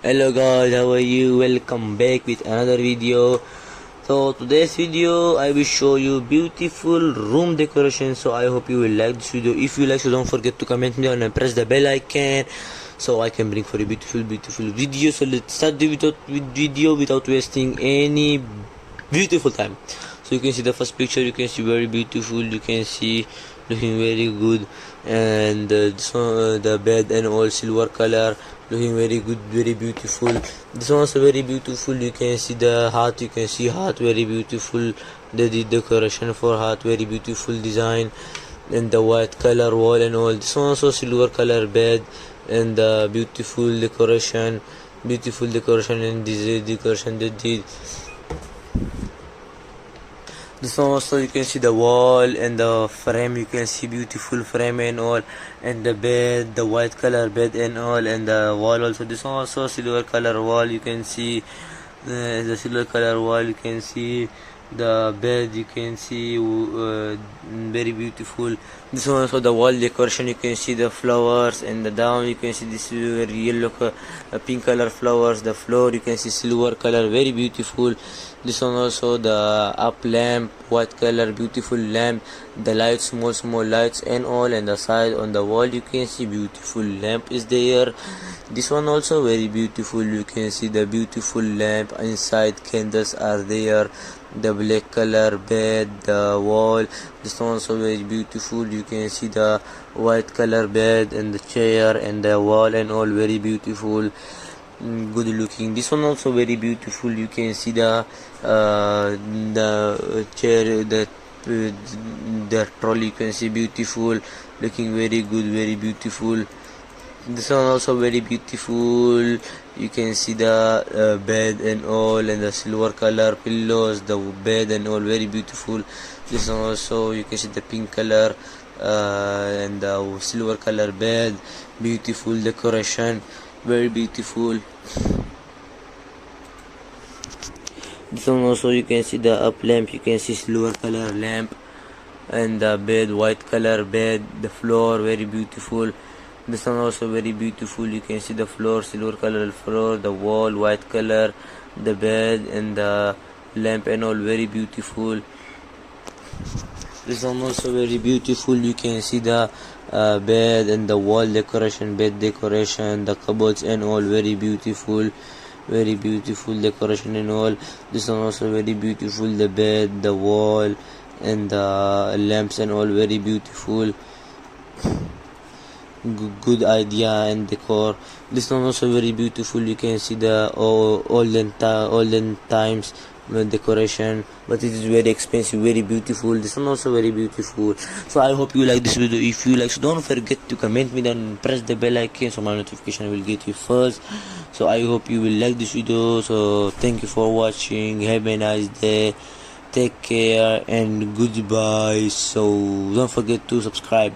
Hello guys, how are you? Welcome back with another video. So today's video I will show you beautiful room decoration. So I hope you will like this video. If you like, so don't forget to comment me down and press the bell icon so I can bring for you beautiful video. So let's start the video without wasting any beautiful time. So you can see the first picture, you can see very beautiful, you can see looking very good, and the bed and all silver color looking very good, very beautiful. This one also very beautiful. You can see the heart, you can see heart, very beautiful. The decoration for heart, very beautiful design, and the white color wall and all. This one also silver color bed, and beautiful decoration and this decoration they did. This one also you can see the wall and the frame, you can see beautiful frame and all, and the bed, the white color bed and all, and the wall also. This one also silver color wall, you can see the silver color wall, you can see the bed, you can see very beautiful. This one also the wall decoration, you can see the flowers, and the down you can see this very yellow pink color flowers. The floor you can see silver color, very beautiful. This one also the up lamp, white color, beautiful lamp. The lights, small lights and all, and the side on the wall you can see beautiful lamp is there. This one also very beautiful, you can see the beautiful lamp. Inside candles are there. The black color bed, the wall. This one also very beautiful, you can see the white color bed and the chair and the wall and all, very beautiful, good looking. This one also very beautiful, you can see the chair, the trolley, you can see beautiful, looking very good, very beautiful. This one also very beautiful, you can see the bed and all, and the silver color pillows, the bed and all, very beautiful. This one also you can see the pink color and the silver color bed, beautiful decoration, very beautiful. This one also you can see the up lamp, you can see silver color lamp, and the bed, white color bed, the floor very beautiful. This one also very beautiful, you can see the floor, silver color floor, the wall, white color, the bed and the lamp and all, very beautiful. This one also very beautiful, you can see the bed and the wall decoration, bed decoration, the cupboards and all, very beautiful decoration and all. This one also very beautiful, the bed, the wall and the lamps and all, very beautiful, good idea and decor. This one also very beautiful, you can see the olden times decoration, but it is very expensive, very beautiful. This one also very beautiful. So I hope you like this video. If you like, so don't forget to comment me down and press the bell icon so my notification will get you first. So I hope you will like this video. So thank you for watching, have a nice day, take care and goodbye. So don't forget to subscribe.